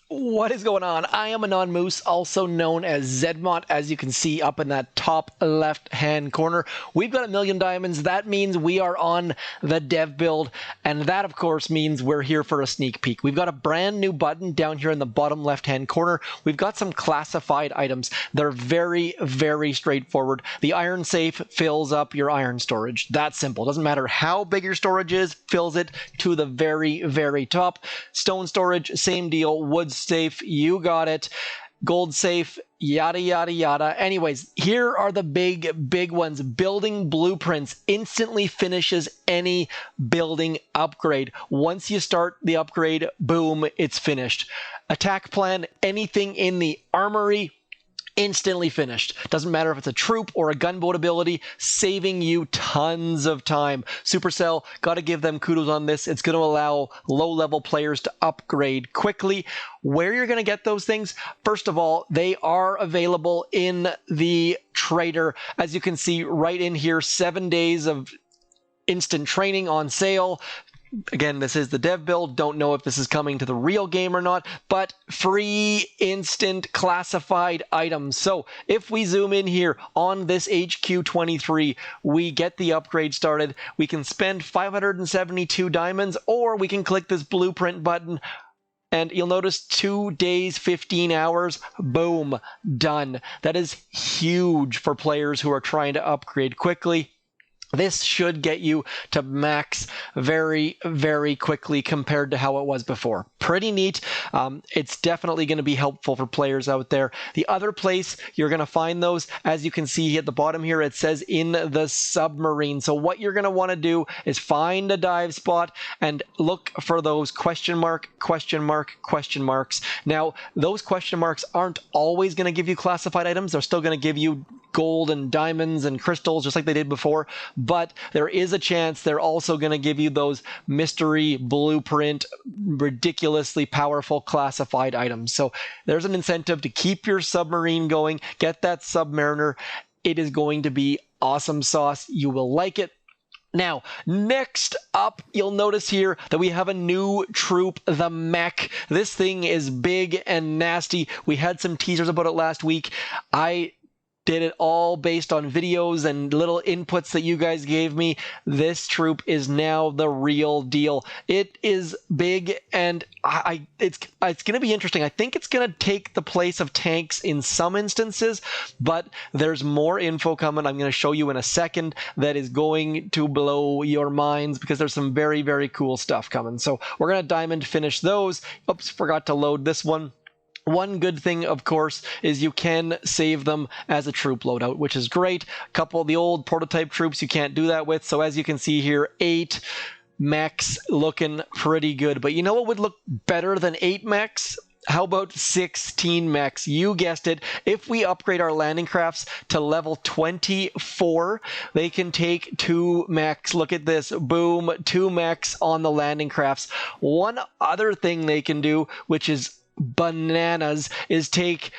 What is going on? I am Anon Moose, also known as zmot, as you can see up in that top left-hand corner. We've got 1,000,000 diamonds. That means we are on the dev build, and that, of course, means we're here for a sneak peek. We've got a brand new button down here in the bottom left-hand corner. We've got some classified items. They're very, very straightforward. The iron safe fills up your iron storage. That's simple. Doesn't matter how big your storage is, fills it to the very, very top. Stone storage, same deal. Wood safe, you got it. Gold safe, yada yada yada. Anyways, here are the big ones. Building blueprints instantly finishes any building upgrade. Once you start the upgrade, boom, it's finished. Attack plan, anything in the armory, instantly finished. Doesn't matter if it's a troop or a gunboat ability, saving you tons of time. Supercell, got to give them kudos on this. It's going to allow low-level players to upgrade quickly. Where you're going to get those things, first of all, they are available in the trader. As you can see right in here, 7 days of instant training on sale. Again, this is the dev build. Don't know if this is coming to the real game or not, but free instant classified items. So if we zoom in here on this HQ23, we get the upgrade started. We can spend 572 diamonds, or we can click this blueprint button. And you'll notice 2 days, 15 hours, boom, done. That is huge for players who are trying to upgrade quickly. This should get you to max very, very quickly compared to how it was before. Pretty neat. It's definitely going to be helpful for players out there. The other place you're going to find those, as you can see at the bottom here, it says in the submarine. So what you're going to want to do is find a dive spot and look for those question marks. Now, those question marks aren't always going to give you classified items. They're still going to give you gold and diamonds and crystals just like they did before, but there is a chance they're also going to give you those mystery blueprint, ridiculously powerful classified items. So there's an incentive to keep your submarine going, get that submariner. It is going to be awesome sauce. You will like it. Now, next up, you'll notice here that we have a new troop, the mech. This thing is big and nasty. We had some teasers about it last week. I did it all based on videos and little inputs that you guys gave me. This troop is now the real deal. It is big, and it's going to be interesting. I think it's going to take the place of tanks in some instances, but there's more info coming. I'm going to show you in a second that is going to blow your minds because there's some very, very cool stuff coming. So we're going to diamond finish those. Oops, forgot to load this one. One good thing, of course, is you can save them as a troop loadout, which is great. A couple of the old prototype troops you can't do that with. So as you can see here, 8 mechs looking pretty good. But you know what would look better than 8 mechs? How about 16 mechs? You guessed it. If we upgrade our landing crafts to level 24, they can take 2 mechs. Look at this. Boom, 2 mechs on the landing crafts. One other thing they can do, which is bananas, is take,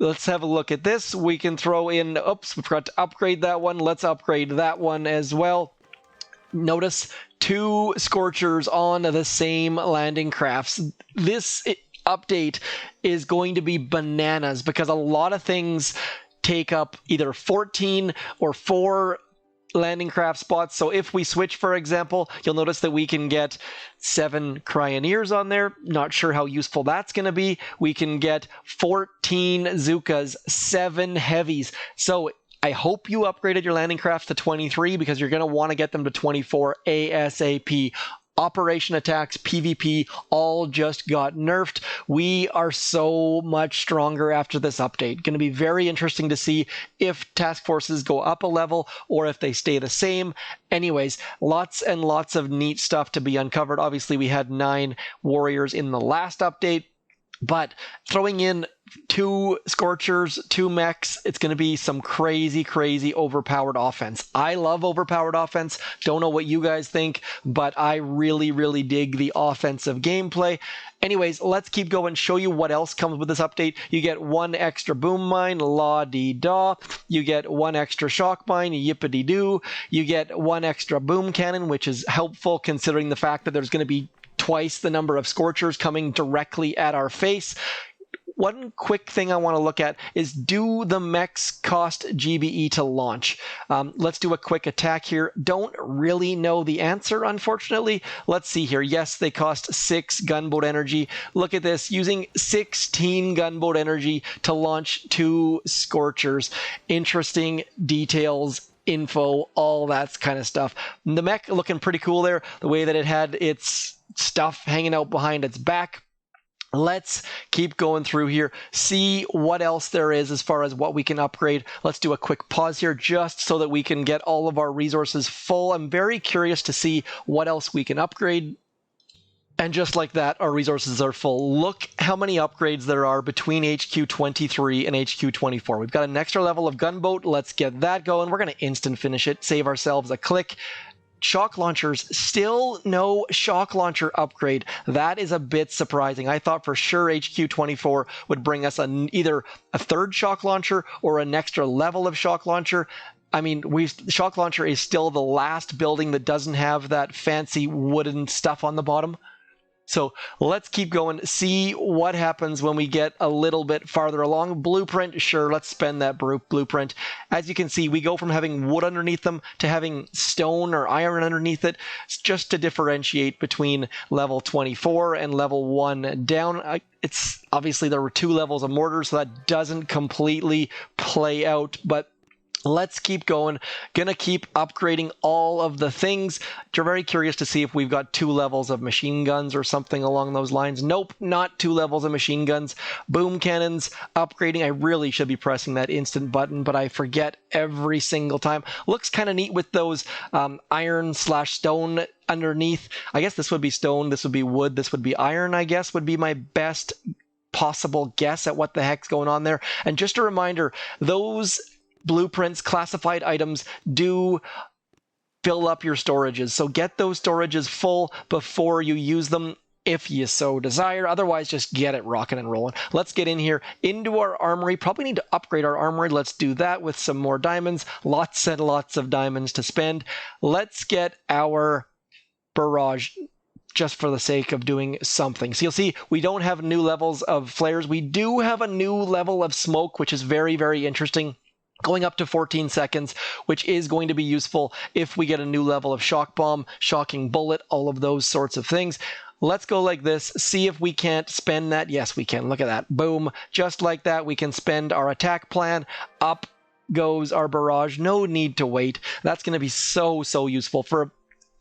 let's have a look at this. We can throw in, oops, we forgot to upgrade that one. Let's upgrade that one as well. Notice 2 scorchers on the same landing crafts. This update is going to be bananas because a lot of things take up either 14 or 4 landing craft spots. So if we switch, for example, you'll notice that we can get 7 cryoneers on there. Not sure how useful that's going to be. We can get 14 Zukas, 7 heavies. So I hope you upgraded your landing crafts to 23 because you're going to want to get them to 24 ASAP. Operation attacks, PvP, all just got nerfed. We are so much stronger after this update. Going to be very interesting to see if task forces go up a level or if they stay the same. Anyways, lots and lots of neat stuff to be uncovered. Obviously, we had 9 warriors in the last update, but throwing in 2 scorchers, 2 mechs, it's going to be some crazy, crazy overpowered offense. I love overpowered offense. Don't know what you guys think, but I really, really dig the offensive gameplay. Anyways, let's keep going, show you what else comes with this update. You get 1 extra boom mine, la-dee-da. You get 1 extra shock mine, yippity-doo. You get 1 extra boom cannon, which is helpful considering the fact that there's going to be twice the number of scorchers coming directly at our face. One quick thing I want to look at is, do the mechs cost GBE to launch? Let's do a quick attack here. Don't really know the answer, unfortunately. Let's see here. Yes, they cost 6 gunboat energy. Look at this, using 16 gunboat energy to launch 2 scorchers. Interesting details, info, all that kind of stuff. The mech looking pretty cool there, the way that it had its stuff hanging out behind its back. Let's keep going through here, see what else there is as far as what we can upgrade. Let's do a quick pause here just so that we can get all of our resources full. I'm very curious to see what else we can upgrade. And just like that, our resources are full. Look how many upgrades there are between HQ23 and HQ24. We've got an extra level of gunboat. Let's get that going. We're going to instant finish it, save ourselves a click. Shock launchers, still no shock launcher upgrade. That is a bit surprising. I thought for sure HQ24 would bring us either a third shock launcher or an extra level of shock launcher. I mean, shock launcher is still the last building that doesn't have that fancy wooden stuff on the bottom. So let's keep going, see what happens when we get a little bit farther along. Blueprint, sure, let's spend that blueprint. As you can see, we go from having wood underneath them to having stone or iron underneath it. It's just to differentiate between level 24 and level 1 down. It's obviously there were 2 levels of mortar, so that doesn't completely play out, but let's keep going. Gonna keep upgrading all of the things. You're very curious to see if we've got 2 levels of machine guns or something along those lines. Nope, not 2 levels of machine guns. Boom cannons, upgrading. I really should be pressing that instant button, but I forget every single time. Looks kind of neat with those iron/stone underneath. I guess this would be stone, this would be wood, this would be iron, I guess, would be my best possible guess at what the heck's going on there. And just a reminder, those blueprints, classified items, do fill up your storages. So get those storages full before you use them if you so desire. Otherwise, just get it rocking and rolling. Let's get in here into our armory. Probably need to upgrade our armory. Let's do that with some more diamonds. Lots and lots of diamonds to spend. Let's get our barrage just for the sake of doing something. So you'll see we don't have new levels of flares. We do have a new level of smoke, which is very, very interesting, going up to 14 seconds, which is going to be useful if we get a new level of shock bomb, shocking bullet, all of those sorts of things. Let's go like this, see if we can't spend that. Yes, we can. Look at that. Boom. Just like that, we can spend our attack plan. Up goes our barrage. No need to wait. That's going to be so, so useful for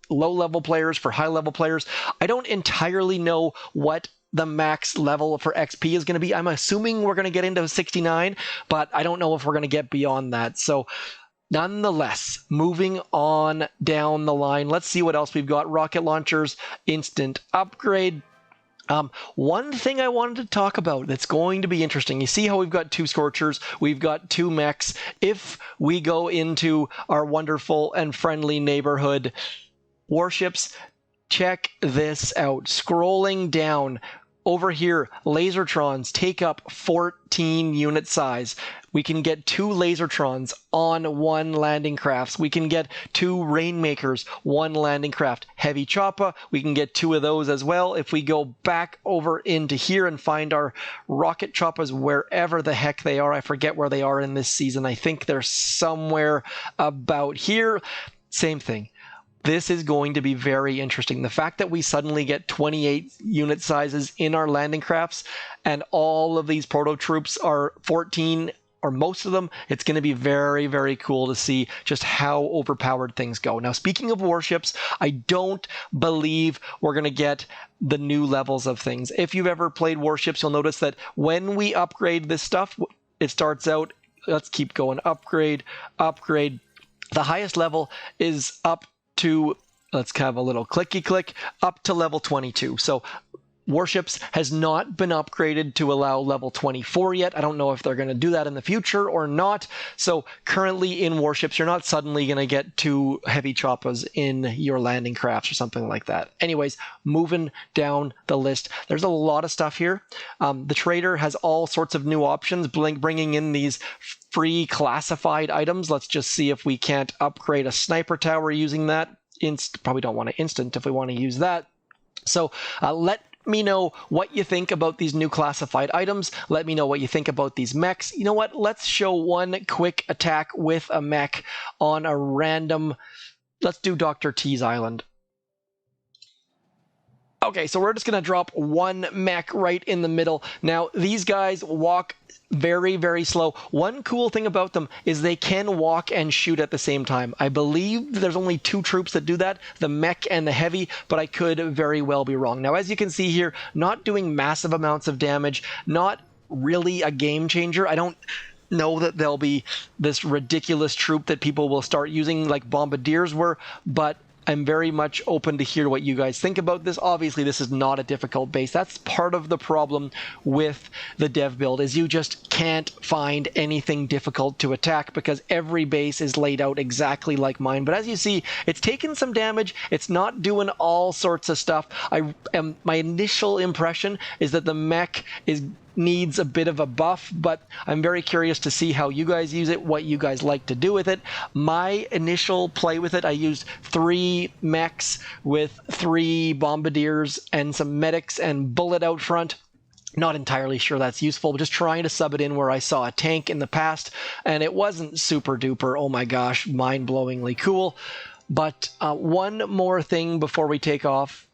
low-level players, for high-level players. I don't entirely know what the max level for XP is going to be. I'm assuming we're going to get into 69, but I don't know if we're going to get beyond that. So nonetheless, moving on down the line, let's see what else we've got. Rocket launchers, instant upgrade. One thing I wanted to talk about that's going to be interesting, you see how we've got 2 scorchers, we've got 2 mechs. If we go into our wonderful and friendly neighborhood warships, check this out. Scrolling down over here, lasertrons take up 14 unit size. We can get 2 lasertrons on 1 landing crafts. We can get 2 rainmakers, 1 landing craft. Heavy chopper, we can get 2 of those as well. If we go back over into here and find our rocket choppers wherever the heck they are, I forget where they are in this season. I think they're somewhere about here. Same thing. This is going to be very interesting. The fact that we suddenly get 28 unit sizes in our landing crafts and all of these proto troops are 14, or most of them, it's going to be very, very cool to see just how overpowered things go. Now, speaking of warships, I don't believe we're going to get the new levels of things. If you've ever played warships, you'll notice that when we upgrade this stuff, it starts out, let's keep going, upgrade, upgrade. The highest level is up to, let's have a little clicky click, up to level 22. So warships has not been upgraded to allow level 24 yet. I don't know if they're going to do that in the future or not. So currently in warships, you're not suddenly going to get 2 heavy choppers in your landing crafts or something like that. Anyways, moving down the list, there's a lot of stuff here. The trader has all sorts of new options, bringing in these free classified items. Let's just see if we can't upgrade a sniper tower using that. Probably don't want to instant if we want to use that. So let me know what you think about these new classified items. Let me know what you think about these mechs. You know what? Let's show one quick attack with a mech on a random... Let's do Dr. T's Island. Okay, so we're just going to drop one mech right in the middle. Now, these guys walk very, very slow. One cool thing about them is they can walk and shoot at the same time. I believe there's only 2 troops that do that, the mech and the heavy, but I could very well be wrong. Now, as you can see here, not doing massive amounts of damage, not really a game changer. I don't know that there'll be this ridiculous troop that people will start using like bombardiers were, but I'm very much open to hear what you guys think about this. Obviously, this is not a difficult base. That's part of the problem with the dev build, is you just can't find anything difficult to attack because every base is laid out exactly like mine. But as you see, it's taken some damage. It's not doing all sorts of stuff. My initial impression is that the mech needs a bit of a buff, but I'm very curious to see how you guys use it, what you guys like to do with it. My initial play with it, I used 3 mechs with 3 bombardiers and some medics and bullet out front. Not entirely sure that's useful, but just trying to sub it in where I saw a tank in the past, and it wasn't super duper, oh my gosh, mind-blowingly cool. But one more thing before we take off.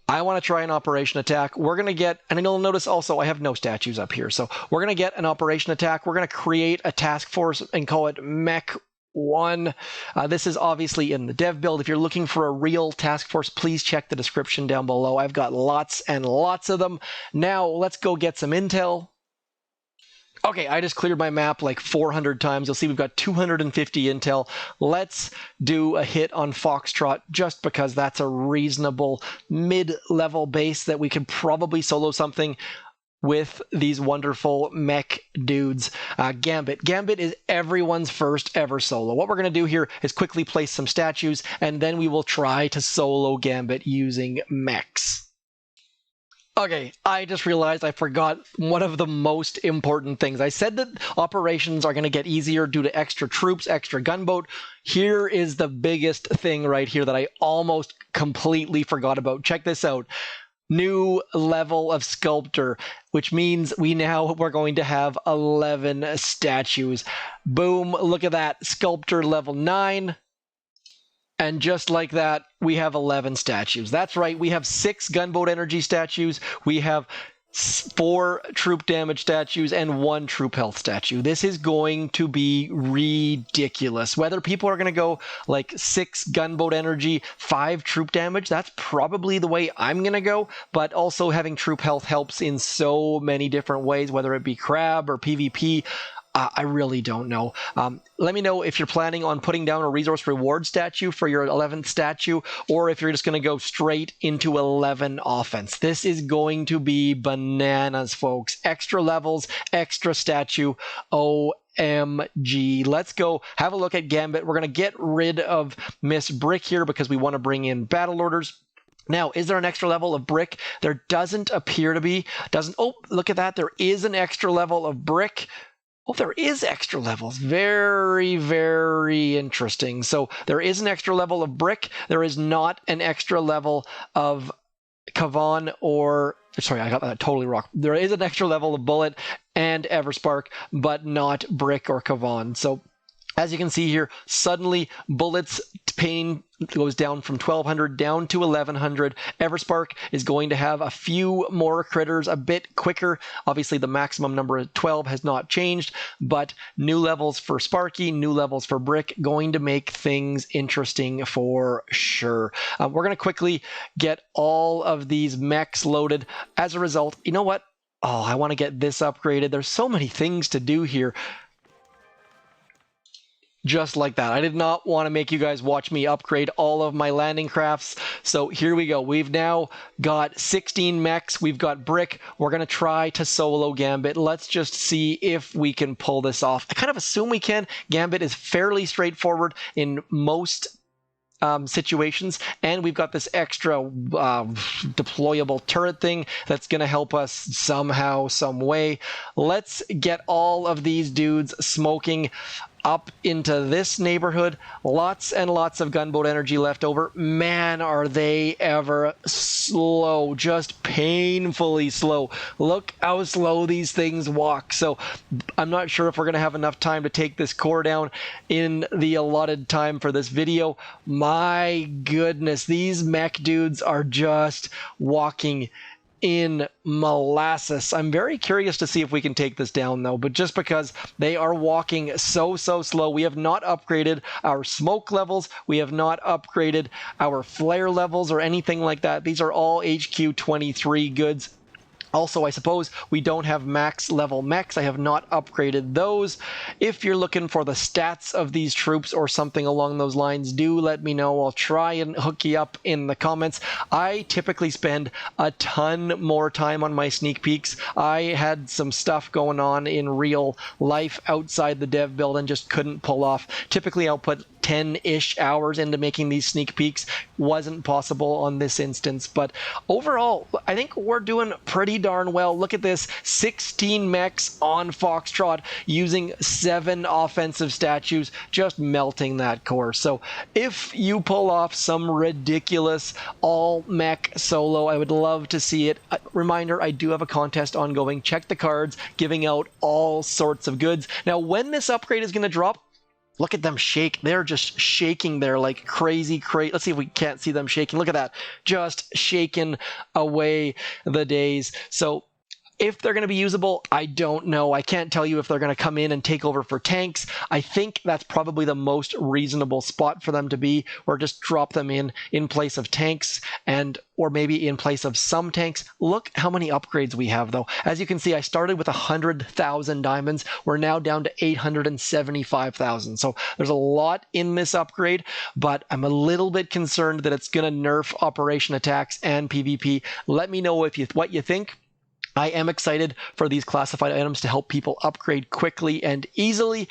I want to try an operation attack. We're going to get, and you'll notice also I have no statues up here, so we're going to get an operation attack. We're going to create a task force and call it Mech 1. This is obviously in the dev build. If you're looking for a real task force, please check the description down below. I've got lots and lots of them. Now let's go get some intel. Okay, I just cleared my map like 400 times. You'll see we've got 250 intel. Let's do a hit on Foxtrot just because that's a reasonable mid-level base that we could probably solo something with these wonderful mech dudes. Gambit. Gambit is everyone's first ever solo. What we're going to do here is quickly place some statues, and then we will try to solo Gambit using mechs. Okay, I just realized I forgot one of the most important things. I said that operations are going to get easier due to extra troops, extra gunboat. Here is the biggest thing right here that I almost completely forgot about. Check this out. New level of sculptor, which means we're going to have 11 statues. Boom, look at that. Sculptor level 9. And just like that, we have 11 statues. That's right, we have 6 gunboat energy statues, we have 4 troop damage statues, and 1 troop health statue. This is going to be ridiculous. Whether people are going to go like 6 gunboat energy, 5 troop damage, that's probably the way I'm going to go, but also having troop health helps in so many different ways, whether it be crab or PvP. I really don't know. Let me know if you're planning on putting down a resource reward statue for your 11th statue, or if you're just going to go straight into 11 offense. This is going to be bananas, folks. Extra levels, extra statue. OMG. Let's go have a look at Gambit. We're going to get rid of Miss Brick here because we want to bring in battle orders. Now, is there an extra level of brick? There doesn't appear to be. Oh, look at that. There is an extra level of brick. Oh, there is extra levels. Very, very interesting. So there is an extra level of brick. There is not an extra level of Kavan or... Sorry, I got that totally wrong. There is an extra level of bullet and Everspark, but not brick or Kavan. So as you can see here, suddenly bullets pain goes down from 1200 down to 1100. Everspark is going to have a few more critters a bit quicker. Obviously, the maximum number of 12 has not changed, but new levels for Sparky, new levels for Brick, going to make things interesting for sure. We're going to quickly get all of these mechs loaded. As a result, you know what? Oh, I want to get this upgraded. There's so many things to do here. Just like that. I did not want to make you guys watch me upgrade all of my landing crafts. So here we go. We've now got 16 mechs. We've got Brick. We're going to try to solo Gambit. Let's just see if we can pull this off. I kind of assume we can. Gambit is fairly straightforward in most situations, and we've got this extra deployable turret thing that's going to help us somehow, some way. Let's get all of these dudes smoking. up into this neighborhood. Lots and lots of gunboat energy left over. Man, are they ever slow, just painfully slow. Look how slow these things walk. So I'm not sure if we're going to have enough time to take this core down in the allotted time for this video. My goodness, these mech dudes are just walking in molasses. I'm very curious to see if we can take this down though, but just because they are walking so slow, we have not upgraded our smoke levels, we have not upgraded our flare levels or anything like that. These are all HQ23 goods. Also, I suppose we don't have max level mechs. I have not upgraded those. If you're looking for the stats of these troops or something along those lines, do let me know. I'll try and hook you up in the comments. I typically spend a ton more time on my sneak peeks. I had some stuff going on in real life outside the dev build and just couldn't pull off. Typically, I'll put 10-ish hours into making these sneak peeks. Wasn't possible on this instance, but overall, I think we're doing pretty darn well. Look at this, 16 mechs on Foxtrot using 7 offensive statues, just melting that core. So if you pull off some ridiculous all mech solo, I would love to see it. Reminder, I do have a contest ongoing. Check the cards, giving out all sorts of goods. Now, when this upgrade is going to drop, look at them shake. They're just shaking there like crazy. Let's see if we can't see them shaking. Look at that. Just shaking away the days. So if they're going to be usable, I don't know. I can't tell you if they're going to come in and take over for tanks. I think that's probably the most reasonable spot for them to be, or just drop them in place of tanks, or maybe in place of some tanks. Look how many upgrades we have, though. As you can see, I started with 100,000 diamonds. We're now down to 875,000. So there's a lot in this upgrade, but I'm a little bit concerned that it's going to nerf operation attacks and PvP. Let me know what you think. I am excited for these classified items to help people upgrade quickly and easily.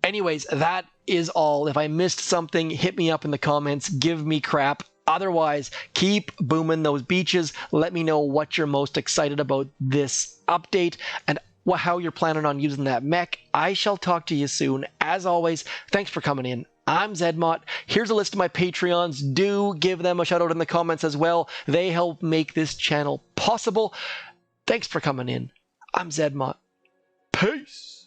Anyways, that is all. If I missed something, hit me up in the comments. Give me crap. Otherwise, keep booming those beaches. Let me know what you're most excited about this update and how you're planning on using that mech. I shall talk to you soon. As always, thanks for coming in. I'm zmot. Here's a list of my Patreons. Do give them a shout out in the comments as well. They help make this channel possible. Thanks for coming in. I'm zmot. Peace.